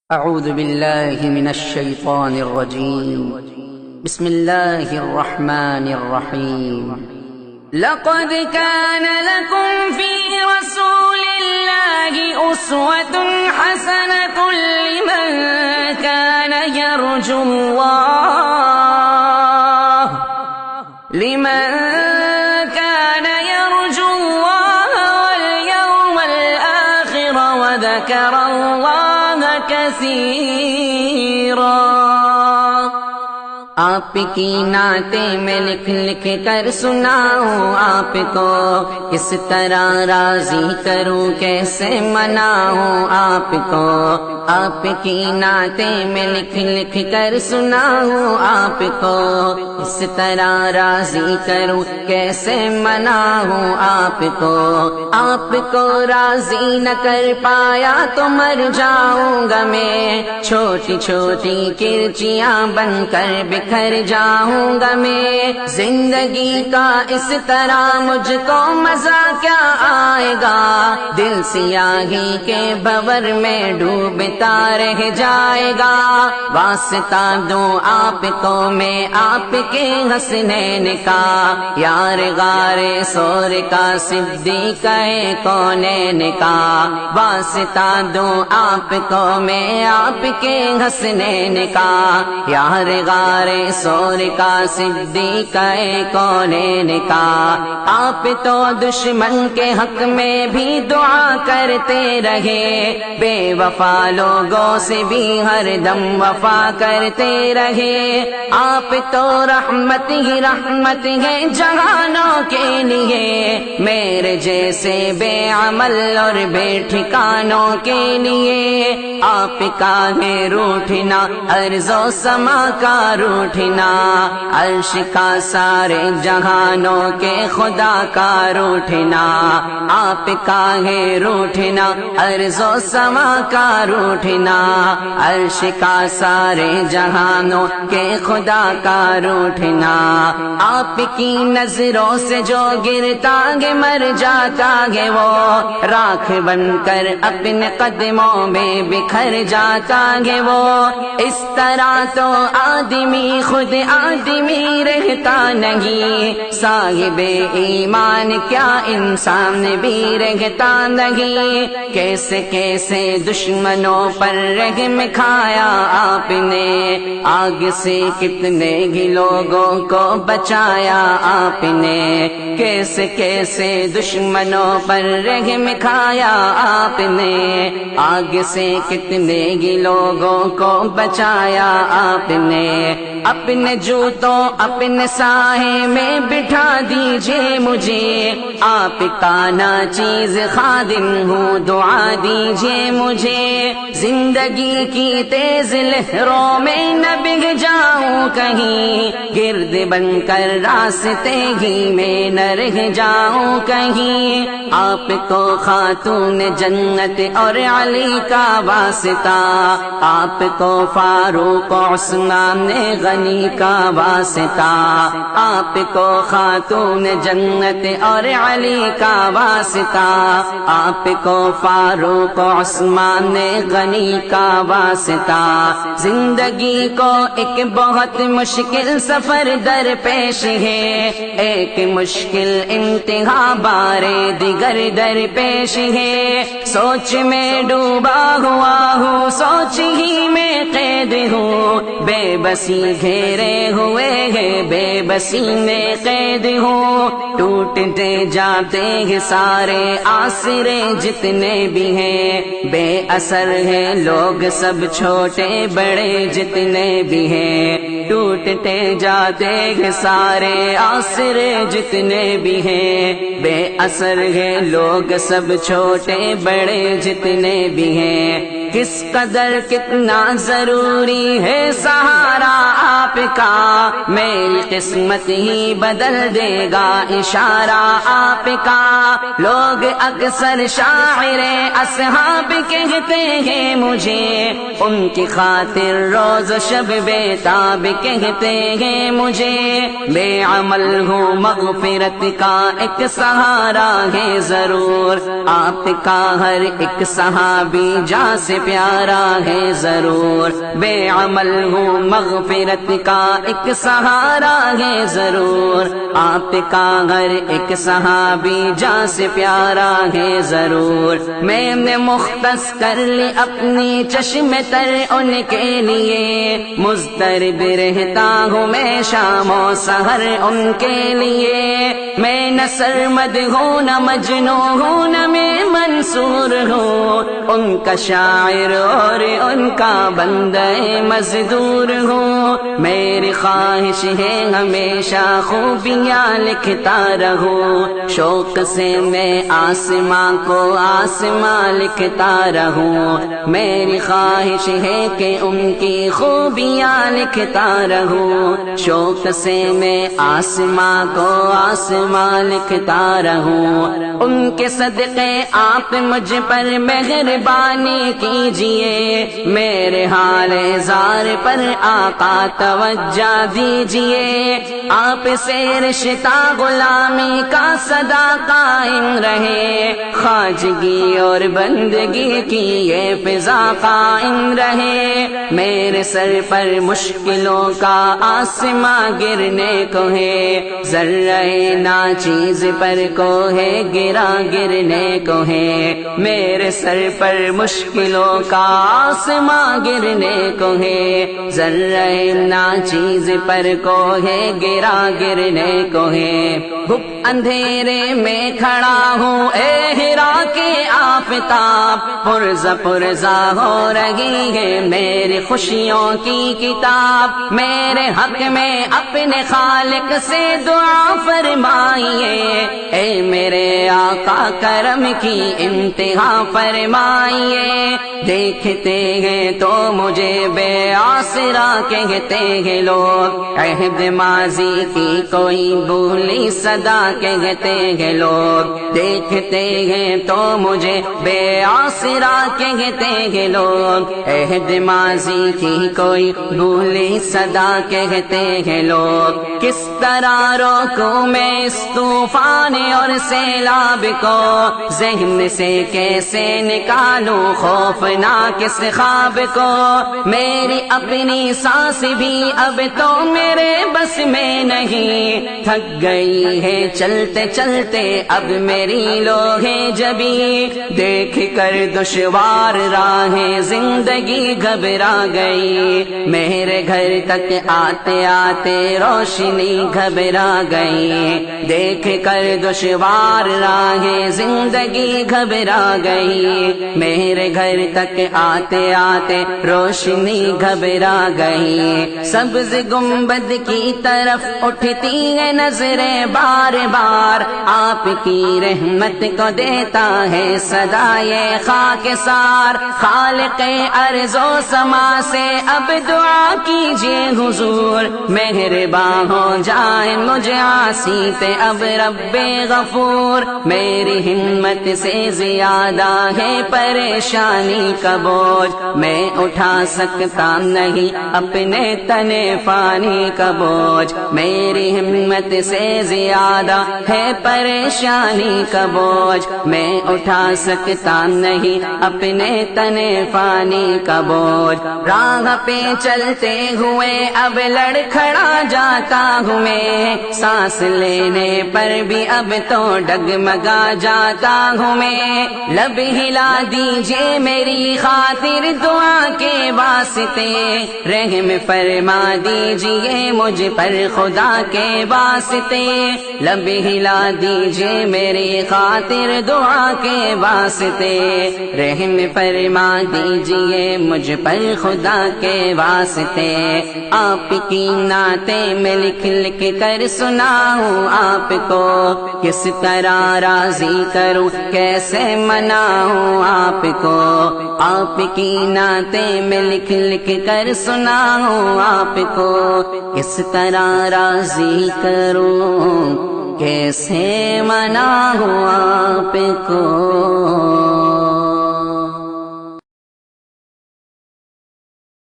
أعوذ بالله من الشيطان الرجيم. بسم الله الرحمن الرحيم. لقد كان لكم في رسول الله أسوة حسنة لمن كان يرجو الله واليوم الآخر وذكر الله كثيرا. آپ کی نعتیں میں لکھ لکھ کر سناؤں آپ کو، کس طرح راضی کروں کیسے مناؤں آپ کو. آپ کی نعتیں میں لکھ لکھ کر سناؤں آپ کو، کس طرح راضی کروں کیسے مناؤں آپ کو. آپ کو راضی نہ کر پایا تو مر جاؤں گا میں، چھوٹی چھوٹی کرچیاں بن کر بکھر جاؤں گا میں. زندگی کا اس طرح مجھ کو مزہ کیا آئے گا، دل سیاہی کے بھور میں ڈوبتا رہ جائے گا. واسطہ دوں آپ کو میں آپ کے حسنین کا، یار غار سور کا صدیق کونین کا. واسطہ دوں آپ کو میں آپ کے حسنین کا، یار غار سور کا صدیق کونین کا. آپ تو دشمن کے حق میں بھی دعا کرتے رہے، بے وفا لوگوں سے بھی ہر دم وفا کرتے رہے. آپ تو رحمت ہی رحمت ہے جہانوں کے لیے، میرے جیسے بے عمل اور بے ٹھکانوں کے لیے. آپ کا ہے روٹھنا ارض و سما کا روٹھنا، عرش کا سارے جہانوں کے خدا کا روٹھنا. آپ کا ہے روٹھنا ارض و سما کا روٹھنا، عرش کا سارے جہانوں کے خدا کا روٹھنا. آپ کی نظروں سے جو گرتا ہے مر جاتا ہے، وہ راکھ بن کر اپنے قدموں میں بکھر جاتا ہے. وہ اس طرح تو آدمی خود آدمی رہتا نہیں، صاحب ایمان کیا انسان بھی رہتا نہیں. کیسے کیسے دشمنوں پر رحم کھایا آپ نے، آگ سے کتنے ہی لوگوں کو بچایا آپ نے. کیسے کیسے دشمنوں پر رحم کھایا آپ نے، آگ سے کتنے ہی لوگوں کو بچایا آپ نے. اپنے جوتوں اپنے سائے میں بٹھا دیجئے مجھے، آپ کا ناچیز خادم ہوں دعا دیجئے مجھے. زندگی کی تیز لہروں میں نہ بہہ جاؤں کہیں، گرد بن کر راستے ہی میں نہ رہ جاؤں کہیں. آپ کو خاتون جنت اور علی کا واسطہ، آپ کو فاروق عثمان غنی کا واسطہ. آپ کو خاتون جنت اور علی کا واسطہ، آپ کو فاروق عثمان غنی کا واسطہ. زندگی کو ایک بہت مشکل سفر درپیش ہے، ایک مشکل انتہا بارے دیگر درپیش ہے. سوچ میں ڈوبا ہوا ہوں، سوچ ہی میں قید ہوں، بے بسی گھیرے ہوئے ہے بے بسی میں قید ہوں. ٹوٹتے جاتے ہیں سارے آسرے جتنے بھی ہیں، بے اثر ہے لوگ سب چھوٹے بڑے جتنے بھی ہیں. ٹوٹتے جاتے ہیں سارے آسرے جتنے بھی ہیں، بے اثر ہے لوگ سب چھوٹے بڑے جتنے بھی ہیں. کس قدر کتنا ضروری ہے سہارا آپ کا، میری قسمت ہی بدل دے گا اشارہ آپ کا. لوگ اکثر شاعر اصحاب کہتے ہیں مجھے، ان کی خاطر روز شب بیتاب کہتے ہیں مجھے. بے عمل ہوں مغفرت کا ایک سہارا ہے ضرور، آپ کا ہر ایک صحابی جا سے پیارا ہے ضرور، بے عمل ہوں مغفرت کا ایک سہارا ہے ضرور، آپ کا ہر ایک صحابی جان سے پیارا ہے ضرور، میں نے مختص کر لی اپنی چشم تر ان کے لیے، مضطرب رہتا ہوں میں شام و سحر ان کے لیے، میں نہ سرمد ہوں نہ مجنون ہوں نہ میں منصور ہوں، ان کا شاعر اور ان کا بندہ مزدور ہوں، میری خواہش ہے ہمیشہ خوبیاں لکھتا رہوں، شوق سے میں آسماں کو آسماں لکھتا رہوں، میری خواہش ہے کہ ان کی خوبیاں لکھتا رہوں، شوق سے میں آسماں کو آسماں لکھتا رہوں، ان کے صدقے آپ مجھ پر مہربانی کیجئے، میرے حال زار پر آقا توجہ دیجئے، آپ سے رشتہ غلامی کا صدا قائم رہے، خواجگی اور بندگی کی یہ فضا قائم رہے، میرے سر پر مشکلوں کا آسماں گرنے کو ہے، ذرہ ناچیز پر کو ہے گرا گرنے کو ہے، میرے سر پر مشکلوں کا آسماں گرنے کو ہے، ذرہ ناچیز پر کو ہے گرا گرنے کو ہے، اندھیرے میں کھڑا ہوں اے ہرا کے آفتاب، پرزہ پرزہ ہو رہی ہے میری خوشیوں کی کتاب، میرے حق میں اپنے خالق سے دعا فرمائیے، اے میرے آقا کرم کی انتہا فرمائیے، دیکھتے ہیں تو مجھے بے آسرا کہتے ہیں لوگ، عہد ماضی کی کوئی بھولی صدا کہتے ہیں لوگ، دیکھتے ہیں تو مجھے بے آسرا کہتے ہیں لوگ، عہد ماضی کی کوئی بھولی صدا کہتے ہیں لوگ، کس طرح روکوں میں اس طوفان اور سیلاب کو، ذہن سے کیسے نکالوں خوفناک اس خواب کو، میری اپنی سانس بھی اب تو میرے بس میں نہیں، تھک گئی ہے چلتے چلتے اب میری لوہے جبی، دیکھ کر دشوار راہیں زندگی گھبرا گئی، میرے گھر تک آتے آتے روشنی گھبرا گئی، دیکھ کر دشوار راہیں زندگی گھبرا گئی، میرے گھر تک آتے آتے روشنی گھبرا گئی، سبز گنبد کی طرف اٹھتی ہے نظریں بار بار، آپ کی رحمت کو دیتا ہے صدا یہ خاکسار، خالق ارض و سما سے اب دعا کیجئے حضور، مہرباں ہو جائے مجھے عاصی پہ اب رب غفور، میری ہمت سے زیادہ ہے پریشانی کا بوجھ، میں اٹھا سکتا نہیں اپنے تنے فانی کا بوجھ، میری ہمت سے زیادہ ہے پریشانی کا بوجھ، میں اٹھا سکتا نہیں اپنے تنے فانی کا بوجھ، راہ پہ چلتے ہوئے اب لڑکھڑا جاتا ہوں میں، سانس لینے پر بھی اب تو ڈگمگا جاتا ہوں میں، لب ہلا دیجئے میری خاطر دعا کے واسطے، رحم فرما دیجئے مجھ پر خدا کے واسطے، لب ہلا دیجئے میری خاطر دعا کے واسطے، رحم فرما دیجئے مجھ پر خدا کے واسطے، آپ کی نعتیں میں لکھ لکھ کر سناؤں آپ کو، کس طرح راضی کروں کیسے مناؤں آپ کو، آپ کی نعتیں میں لکھ لکھ کر سناؤں آپ کو، کس طرح راضی کروں کیسے مناؤں آپ کو۔